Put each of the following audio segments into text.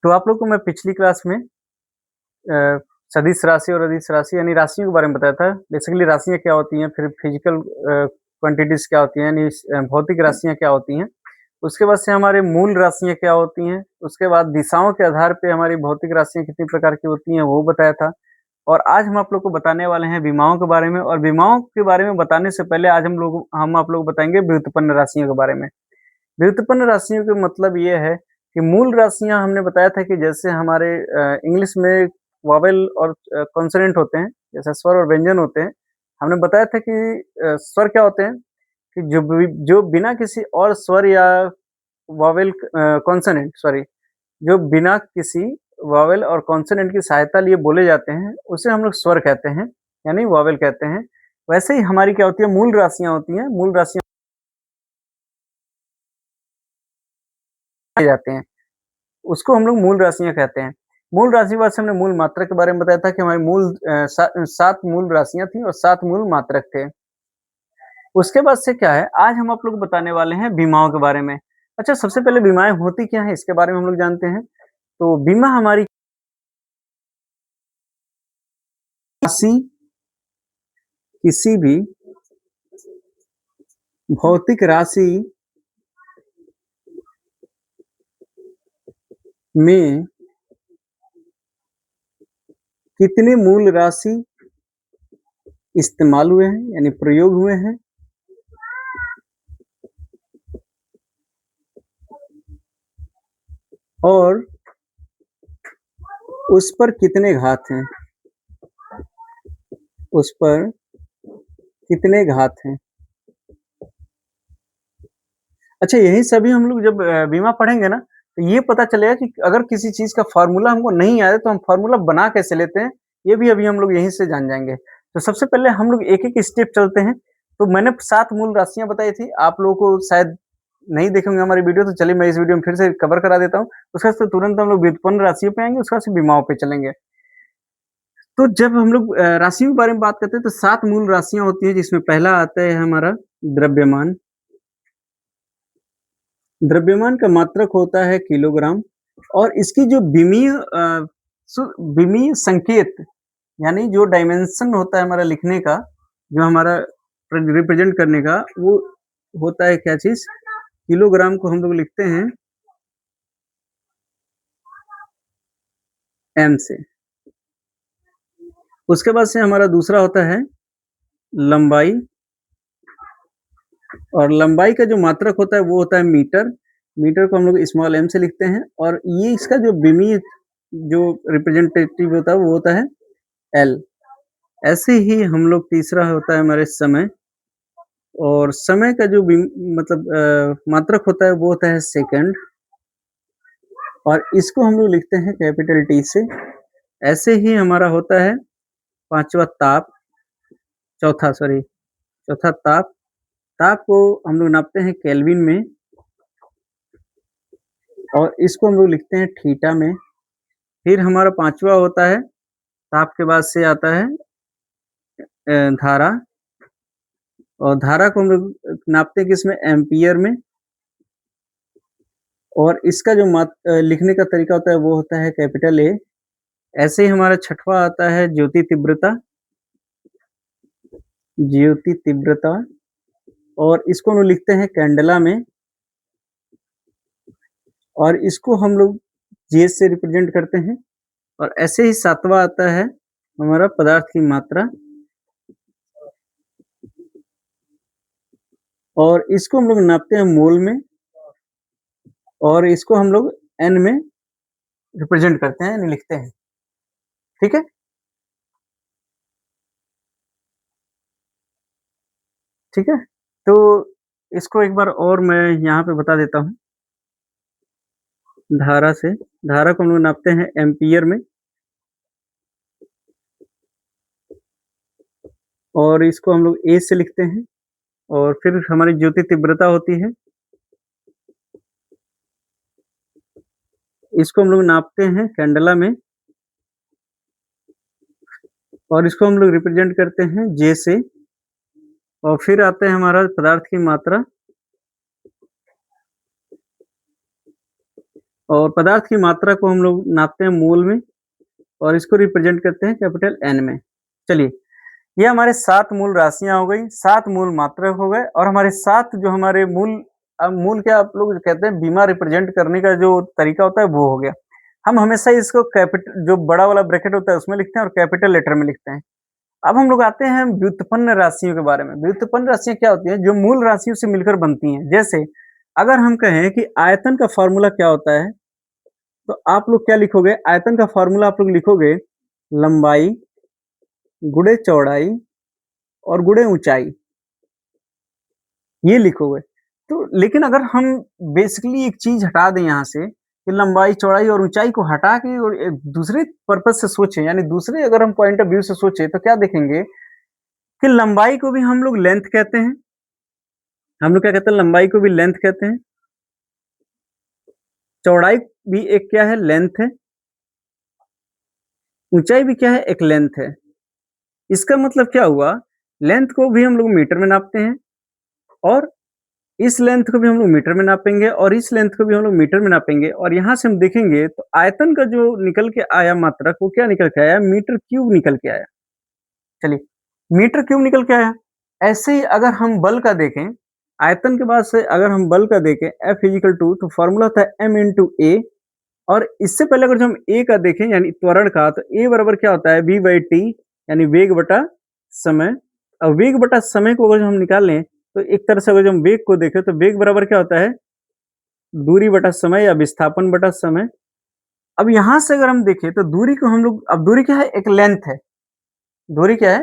तो आप लोग को मैं पिछली क्लास में सदिश राशि और अदिश राशि यानी राशियों के बारे में बताया था। बेसिकली राशियाँ क्या होती हैं, फिर फिजिकल क्वांटिटीज़ क्या होती हैं, यानी भौतिक राशियाँ क्या होती हैं। उसके बाद से हमारे मूल राशियाँ क्या होती हैं, उसके बाद दिशाओं के आधार पे हमारी भौतिक राशियाँ कितनी प्रकार की होती हैं, वो बताया था। और आज हम आप लोग को बताने वाले हैं विमाओं के बारे में, और विमाओं के बारे में बताने से पहले आज हम आप लोग को बताएँगे व्युत्पन्न राशियों के बारे में। व्युत्पन्न राशियों का मतलब ये है कि मूल राशियाँ हमने बताया था कि जैसे हमारे इंग्लिश में वॉवेल और कॉन्सोनेंट होते हैं, जैसे स्वर और व्यंजन होते हैं। हमने बताया था कि स्वर क्या होते हैं कि जो बिना किसी और स्वर या वॉवेल कॉन्सोनेंट सॉरी जो बिना किसी वॉवेल और कॉन्सोनेंट की सहायता लिए बोले जाते हैं, उसे हम लोग स्वर कहते हैं, यानी वॉवेल कहते हैं। वैसे ही हमारी क्या होती है, मूल राशियाँ होती हैं, मूल राशियाँ जाते हैं। उसको हम लोग मूल राशियाँ कहते हैं। मूल राशि के बाद से हमने मूल मात्रक के बारे में बताया था कि हमारी 7 मूल राशियाँ थीं और 7 मूल मात्रक थे। उसके बाद से क्या है, आज हम आप लोग को बताने वाले हैं बीमाओं के बारे में। अच्छा, सबसे पहले बीमाएँ होती क्या हैं, इसके बारे में हम लोग जानते हैं। तो बीमा हमारी राशि किसी भी भौतिक राशि में कितने मूल राशि इस्तेमाल हुए हैं, यानी प्रयोग हुए हैं, और उस पर कितने घात हैं, उस पर कितने घात हैं। अच्छा, यही सभी हम लोग जब बीमा पढ़ेंगे ना, तो ये पता चलेगा कि अगर किसी चीज़ का फ़ॉर्मूला हमको नहीं आया, तो हम फ़ॉर्मूला बना कैसे लेते हैं, ये भी अभी हम लोग यहीं से जान जाएँगे। तो सबसे पहले हम लोग एक-एक स्टेप चलते हैं। तो मैंने 7 मूल राशियाँ बताई थी, आप लोगों को शायद नहीं देखे होंगे हमारी वीडियो, तो चलिए मैं इस वीडियो में फिर से कवर करा देता हूँ। उसके बाद से तुरंत हम लोग व्युत्पन्न राशियों पे आएँगे, उसके बाद से बीमाओं पे चलेंगे। तो जब हम लोग राशियों के बारे में बात करते हैं, तो 7 मूल राशियाँ होती हैं, जिसमें पहला आता है हमारा द्रव्यमान। द्रव्यमान का मात्रक होता है किलोग्राम, और इसकी जो विमीय संकेत, यानी जो डायमेंशन होता है हमारा लिखने का, जो हमारा रिप्रेजेंट करने का, वो होता है क्या चीज़, किलोग्राम को हम लोग लिखते हैं एम से। उसके बाद से हमारा दूसरा होता है लंबाई, और लंबाई का जो मात्रक होता है वो होता है मीटर। मीटर को हम लोग स्मॉल एम से लिखते हैं, और ये इसका जो विमीय जो रिप्रेजेंटेटिव होता है वो होता है एल। ऐसे ही हम लोग तीसरा होता है हमारे समय, और समय का जो मात्रक होता है वो होता है सेकंड, और इसको हम लोग लिखते हैं कैपिटल टी से। ऐसे ही हमारा होता है पांचवा ताप, चौथा ताप। ताप को हम लोग नापते हैं केल्विन में, और इसको हम लोग लिखते हैं थीटा में। फिर हमारा पांचवा होता है, ताप के बाद से आता है धारा, और धारा को हम लोग नापते हैं किसमें, एम्पियर में। और इसका जो लिखने का तरीका होता है वो होता है कैपिटल ए। ऐसे ही हमारा छठवां आता है ज्योति तीव्रता, और इसको हम लोग लिखते हैं कैंडला में, और इसको हम लोग जे से रिप्रेजेंट करते हैं। और ऐसे ही सातवां आता है हमारा पदार्थ की मात्रा, और इसको हम लोग नापते हैं मोल में, और इसको हम लोग एन में रिप्रेजेंट करते हैं, यानी लिखते हैं। ठीक है, ठीक है। तो इसको एक बार और मैं यहाँ पे बता देता हूँ। धारा को हम लोग नापते हैं एम्पियर में, और इसको हम लोग ए से लिखते हैं। और फिर हमारी ज्योति तीव्रता होती है, इसको हम लोग नापते हैं कैंडला में, और इसको हम लोग रिप्रेजेंट करते हैं जे से। और फिर आता है हमारा पदार्थ की मात्रा, और पदार्थ की मात्रा को हम लोग नापते हैं मोल में और इसको रिप्रेजेंट करते हैं कैपिटल एन में। चलिए, ये हमारे 7 मूल राशियाँ हो गई, 7 मूल मात्रक हो गए और हमारे 7 जो हमारे मूल मूल क्या आप लोग कहते हैं बीमा रिप्रेजेंट करने का जो तरीका होता है वो हो गया। हम हमेशा इसको जो बड़ा वाला ब्रैकेट होता है उसमें लिखते हैं और कैपिटल लेटर में लिखते हैं। अब हम लोग आते हैं व्युत्पन्न राशियों के बारे में। व्युत्पन्न राशियाँ क्या होती हैं? जो मूल राशियों से मिलकर बनती हैं। जैसे अगर हम कहें कि आयतन का फ़ॉर्मूला क्या होता है, तो आप लोग क्या लिखोगे? आयतन का फ़ॉर्मूला आप लोग लिखोगे लंबाई गुणे चौड़ाई और गुणे ऊँचाई, ये लिखोगे। तो लेकिन अगर हम बेसिकली एक चीज़ हटा दें यहाँ से कि लंबाई, चौड़ाई और ऊँचाई को हटा के और एक दूसरे पर्पज़ से सोचें, यानी दूसरे अगर हम पॉइंट ऑफ व्यू से सोचें, तो क्या देखेंगे कि लंबाई को भी हम लोग लेंथ कहते हैं। हम लोग क्या कहते हैं? लंबाई को भी लेंथ कहते हैं। चौड़ाई भी एक क्या है? लेंथ है। ऊँचाई भी क्या है? एक लेंथ है। इसका मतलब क्या हुआ? लेंथ को भी हम लोग मीटर में नापते हैं और इस लेंथ को भी हम लोग मीटर में नापेंगे और इस लेंथ को भी हम लोग मीटर में नापेंगे और यहाँ से हम देखेंगे तो आयतन का जो निकल के आया मात्रक वो क्या निकल के आया? मीटर क्यूब निकल के आया। चलिए, मीटर क्यूब निकल के आया। ऐसे ही अगर हम बल का देखें, आयतन के बाद से अगर हम बल का देखें F=2 तो फ़ॉर्मूला होता है m/a और इससे पहले अगर जो हम a का देखें यानी त्वरण का तो a बराबर क्या होता है? v/t यानी वेग बटा समय। अब वेग बटा समय को अगर हम निकाल लें तो एक तरह से अगर जो हम वेग को देखें तो वेग बराबर क्या होता है? दूरी बटा समय या विस्थापन बटा समय। अब यहाँ से अगर हम देखें तो दूरी को हम लोग अब दूरी क्या है? एक लेंथ है। दूरी क्या है?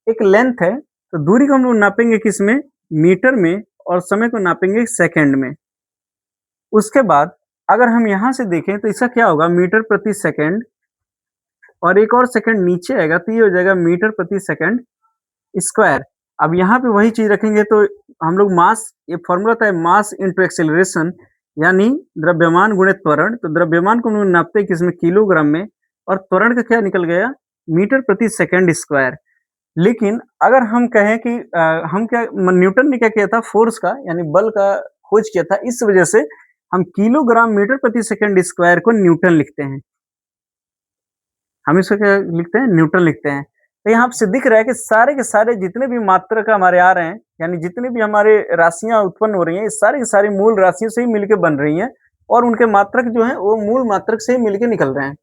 एक लेंथ है, तो दूरी को हम लोग नापेंगे किसमें? मीटर में और समय को नापेंगे सेकंड में। उसके बाद अगर हम यहाँ से देखें तो इसका क्या होगा? मीटर प्रति सेकंड और एक और सेकंड नीचे आएगा तो ये हो जाएगा मीटर प्रति सेकंड स्क्वायर। अब यहाँ पे वही चीज़ रखेंगे तो हम लोग मास ये फ़ॉर्मूला होता है मास इंटू एक्सेलरेशन यानी द्रव्यमान गुणे त्वरण। तो द्रव्यमान को हम लोग नापते हैं किसमें? किलोग्राम में और त्वरण का क्या निकल गया? मीटर प्रति सेकंड स्क्वायर। लेकिन अगर हम कहें कि हम क्या न्यूटन ने क्या किया था? फ़ोर्स का यानी बल का खोज किया था। इस वजह से हम किलोग्राम मीटर प्रति सेकंड स्क्वायर को न्यूटन लिखते हैं। हम इसको क्या लिखते हैं? न्यूटन लिखते हैं। तो यहाँ से दिख रहा है कि सारे के सारे जितने भी मात्रक हमारे आ रहे हैं, यानी जितने भी हमारे राशियाँ उत्पन्न हो रही हैं, ये सारी की सारी मूल राशियों से ही मिलके बन रही हैं और उनके मात्रक जो हैं, वो मूल मात्रक से ही मिलके निकल रहे हैं।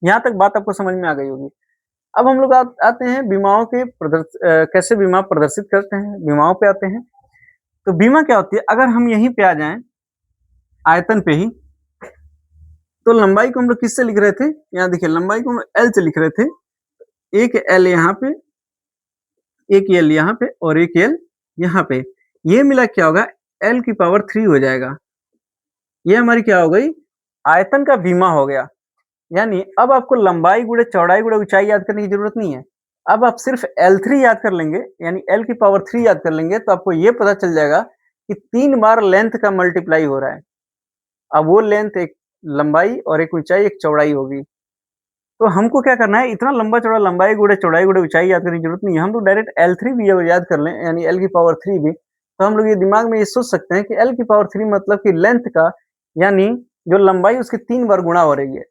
यहाँ तक बात आपको समझ में आ गई होगी। अब हम लोग आते हैं बीमाओं के कैसे बीमा प्रदर्शित करते हैं, बीमाओं पे आते हैं। तो बीमा क्या होती है? अगर हम यहीं पे आ जाएँ, आयतन पे ही, तो लंबाई को हम लोग किससे लिख रहे थे? यहाँ देखिए लंबाई को हम एल से लिख रहे थे। एक एल यहाँ पे, एक एल यहाँ पे और एक एल यहाँ पे। ये मिला क्या होगा? एल की पावर 3 हो जाएगा। ये हमारी क्या हो गई? आयतन का बीमा हो गया। यानी अब आपको लंबाई गुणे चौड़ाई गुणे ऊँचाई याद करने की ज़रूरत नहीं है। अब आप सिर्फ़ L3 याद कर लेंगे, यानी L की पावर 3 याद कर लेंगे, तो आपको ये पता चल जाएगा कि 3 बार लेंथ का मल्टीप्लाई हो रहा है। अब वो लेंथ एक लंबाई और एक ऊँचाई, एक चौड़ाई होगी। तो हमको क्या करना है? इतना लंबा-चौड़ा लंबाई गुणे चौड़ाई गुणे ऊँचाई याद करने की ज़रूरत नहीं है। हम लोग डायरेक्ट L3 भी अगर याद कर लें, यानी L की पावर 3 भी, तो हम लोग ये दिमाग में ये सोच सकते हैं कि L की पावर 3 मतलब कि लेंथ का यानी जो लंबाई उसकी 3 बार गुणा हो रही है।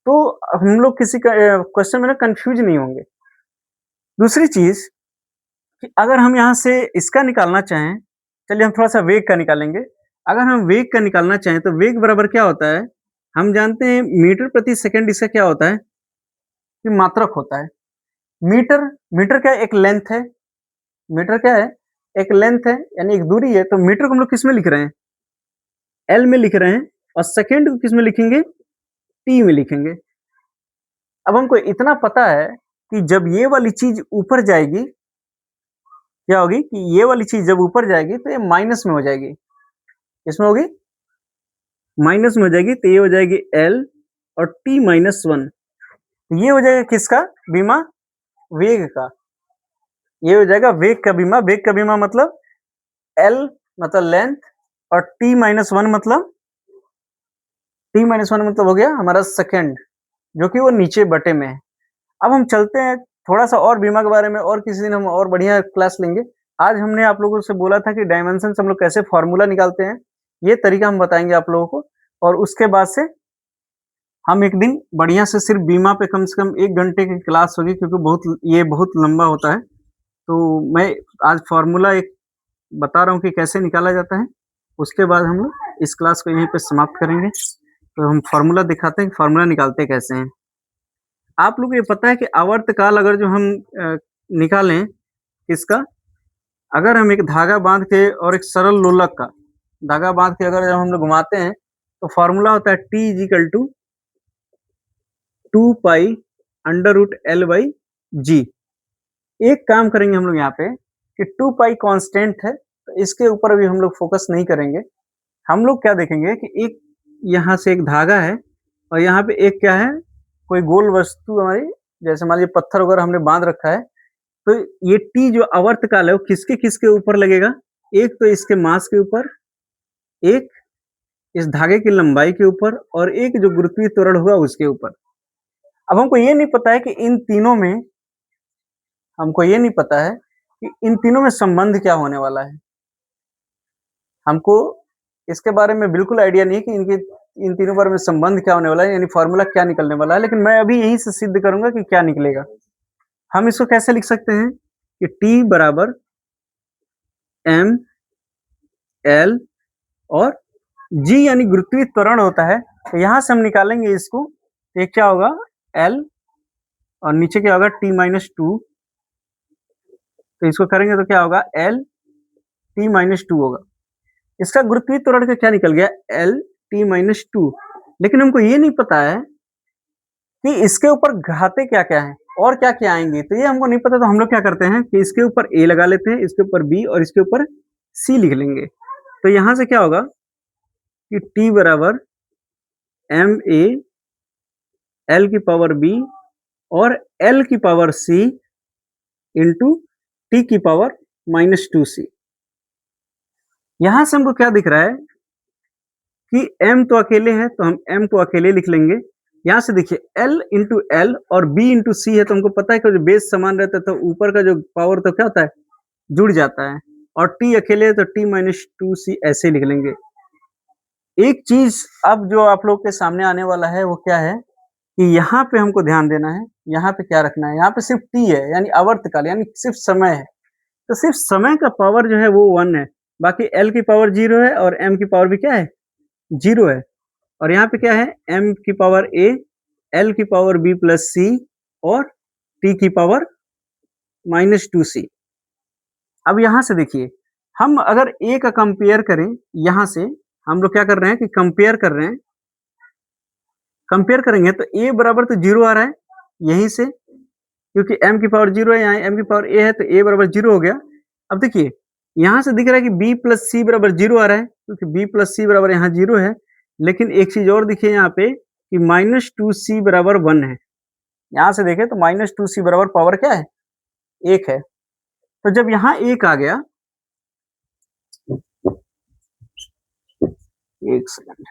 तो हम लोग किसी का क्वेश्चन में ना कन्फ्यूज़ नहीं होंगे। दूसरी चीज़ कि अगर हम यहाँ से इसका निकालना चाहें, चलिए हम थोड़ा-सा वेग का निकालेंगे। अगर हम वेग का निकालना चाहें तो वेग बराबर क्या होता है? हम जानते हैं मीटर प्रति सेकंड इसका क्या होता है? कि मात्रक होता है। मीटर मीटर क्या है? एक लेंथ है। मीटर क्या है? एक लेंथ है यानी एक दूरी है, तो मीटर को हम लोग किसमें लिख रहे हैं? एल में लिख रहे हैं और सेकंड को किसमें लिखेंगे? टी में लिखेंगे। अब हमको इतना पता है कि जब ये वाली चीज़ ऊपर जाएगी, क्या होगी कि ये वाली चीज़ जब ऊपर जाएगी तो ये माइनस में हो जाएगी। किसमें होगी? माइनस में हो जाएगी, तो ये हो जाएगी एल और t-1। ये हो जाएगा किसका बीमा? वेग का। ये हो जाएगा वेग का बीमा। वेग का बीमा मतलब एल मतलब लेंथ और t-1 मतलब t-1 मतलब हो गया हमारा सेकंड, जो कि वो नीचे बटे में है। अब हम चलते हैं थोड़ा-सा और बीमा के बारे में और किसी दिन हम और बढ़िया क्लास लेंगे। आज हमने आप लोगों से बोला था कि डायमेंशन से हम लोग कैसे फ़ॉर्मूला निकालते हैं, ये तरीका हम बताएँगे आप लोगों को और उसके बाद से हम एक दिन बढ़िया से सिर्फ बीमा पे कम से कम 1 घंटे की क्लास होगी, क्योंकि ये बहुत लंबा होता है। तो मैं आज फ़ॉर्मूला एक बता रहा हूँ कि कैसे निकाला जाता है, उसके बाद हम लोग इस क्लास को यहीं पे समाप्त करेंगे। तो हम फ़ॉर्मूला दिखाते हैं कि फ़ॉर्मूला निकालते कैसे हैं। आप लोग को ये पता है कि आवर्तकाल अगर जो हम निकालें इसका, अगर हम एक धागा बाँध के और एक सरल लोलक का धागा बाँध के अगर जब हम लोग घुमाते हैं, तो फ़ॉर्मूला होता है T = 2 पाई √L/g। एक काम करेंगे हम लोग यहाँ पे कि 2 पाई कांस्टेंट है, तो इसके ऊपर अभी हम लोग फोकस नहीं करेंगे। हम लोग क्या देखेंगे कि एक यहाँ से एक धागा है और यहाँ पे एक क्या है, कोई गोल वस्तु हमारी, जैसे मान लीजिए पत्थर वगैरह हमने बांध रखा है। तो ये टी जो आवर्तकाल है वो किसके किसके ऊपर लगेगा, एक तो इसके मास के ऊपर, एक इस धागे की लंबाई के ऊपर और एक जो गुरुत्वीय त्वरण हुआ उसके ऊपर। अब हमको ये नहीं पता है कि इन तीनों में हमको ये नहीं पता है कि इन तीनों में संबंध क्या होने वाला है। हमको इसके बारे में बिल्कुल आइडिया नहीं है कि इनके इन तीनों बारे में संबंध क्या होने वाला है, यानी फॉर्मूला क्या निकलने वाला है, लेकिन मैं अभी यहीं से सिद्ध करूंगा कि क्या निकलेगा। हम इसको कैसे लिख सकते हैं कि T बराबर M L और G यानी गुरुत्वीय त्वरण होता है। तो यहां से हम निकालेंगे इसको, तो ये क्या होगा L और नीचे क्या होगा T-2। तो इसको करेंगे तो क्या होगा L T-2 होगा। इसका गुरुत्वीय त्वरण का क्या निकल गया L T-2। लेकिन हमको ये नहीं पता है कि इसके ऊपर घाते क्या क्या है और क्या क्या आएंगे, तो ये हमको नहीं पता। तो हम लोग क्या करते हैं कि इसके ऊपर A लगा लेते हैं, इसके ऊपर B और इसके ऊपर C लिख लेंगे। तो यहां से क्या होगा कि T बराबर MA L⁻B और L⁻C इंटू T⁻-2C। यहां से हमको क्या दिख रहा है कि M तो अकेले है, तो हम M को अकेले लिख लेंगे। यहाँ से देखिए L इंटू L और B इंटू C है, तो हमको पता है कि जो बेस समान रहता है तो ऊपर का जो पावर तो क्या होता है, जुड़ जाता है। और T अकेले है तो T-2C ऐसे लिख लेंगे। एक चीज अब जो आप लोग के सामने आने वाला है वो क्या है कि यहाँ पे हमको ध्यान देना है। यहाँ पे क्या रखना है, यहाँ पे सिर्फ T है यानी आवर्तकाल, यानी सिर्फ समय है। तो सिर्फ समय का पावर जो है वो 1 है, बाकी L की पावर 0 है और M की पावर भी क्या है 0 है। और यहाँ पे क्या है M की पावर A, L की पावर B प्लस C और T की पावर -2C। अब यहाँ से देखिए, हम अगर A का कंपेयर करें, यहाँ से हम लोग क्या कर रहे हैं कि कंपेयर कर रहे हैं, कंपेयर करेंगे तो A बराबर तो 0 आ रहा है यहीं से, क्योंकि M की पावर 0 है, यहाँ M की पावर A है तो A बराबर 0 हो गया। अब देखिए यहाँ से दिख रहा है कि B प्लस C बराबर 0 आ रहा है, क्योंकि B प्लस C बराबर यहाँ 0 है। लेकिन एक चीज और दिखिए यहाँ पे कि -2C बराबर 1 है। यहाँ से देखें तो -2C बराबर पावर क्या है 1 है। तो जब यहाँ 1 आ गया, एक सेकंड,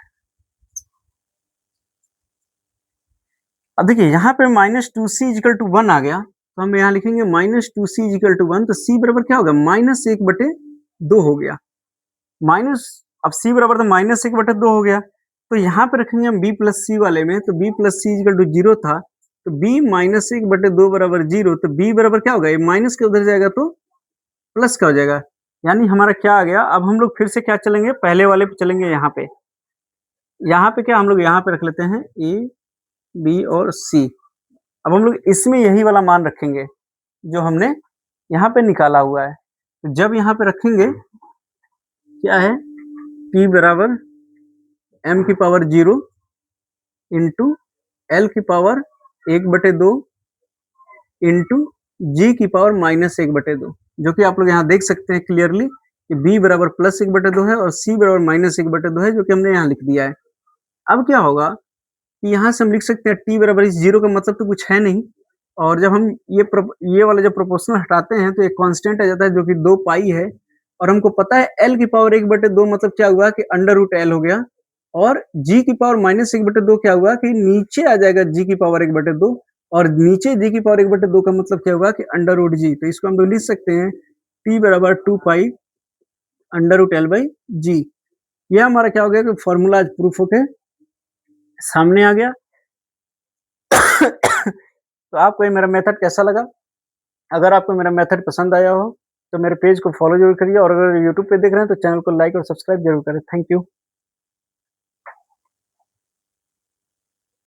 अब देखिए यहाँ पे -2C = 1 आ गया, तो हम यहाँ लिखेंगे -2C = 1, तो C बराबर क्या होगा -1/2 हो गया। अब C बराबर तो -1/2 हो गया, तो यहाँ पे रखेंगे हम B प्लस C वाले में, तो B प्लस C = 0 था, तो B -1/2 बराबर 0, तो B बराबर क्या होगा, ये माइनस के उधर जाएगा तो प्लस का हो जाएगा। यानी हमारा क्या आ गया, अब हम लोग फिर से क्या चलेंगे, पहले वाले पे चलेंगे। यहाँ पे क्या हम लोग यहाँ पे रख लेते हैं A, B और C। अब हम लोग इसमें यही वाला मान रखेंगे जो हमने यहाँ पे निकाला हुआ है। तो जब यहाँ पे रखेंगे क्या है T बराबर M की पावर 0 इंटू L की पावर 1/2 इंटू G की पावर -1/2, जो कि आप लोग यहाँ देख सकते हैं क्लियरली कि B बराबर +1/2 है और C बराबर -1/2 है, जो कि हमने यहाँ लिख दिया है। अब क्या होगा कि यहाँ से हम लिख सकते हैं T बराबर इस 0 का मतलब तो कुछ है नहीं, और जब हम ये वाला जब प्रोपोर्शनल हटाते हैं तो एक कांस्टेंट आ जाता है जो कि 2 पाई है, और हमको पता है L की पावर 1/2 मतलब क्या हुआ कि √L हो गया, और G की पावर -1/2 क्या हुआ कि नीचे आ जाएगा G की पावर 1/2, और नीचे G की पावर 1/2 का मतलब क्या हुआ कि √G। तो इसको हम लोग लिख सकते हैं T बराबर 2 पाई √L/G। यह हमारा क्या हो गया कि फॉर्मूला आज प्रूफ हो गया। सामने आ गया। तो आपको ये मेरा मेथड कैसा लगा? अगर आपको मेरा मेथड पसंद आया हो, तो मेरे पेज को फॉलो ज़रूर करिए और अगर यूट्यूब पे देख रहे हैं तो चैनल को लाइक और सब्सक्राइब ज़रूर करें। Thank you.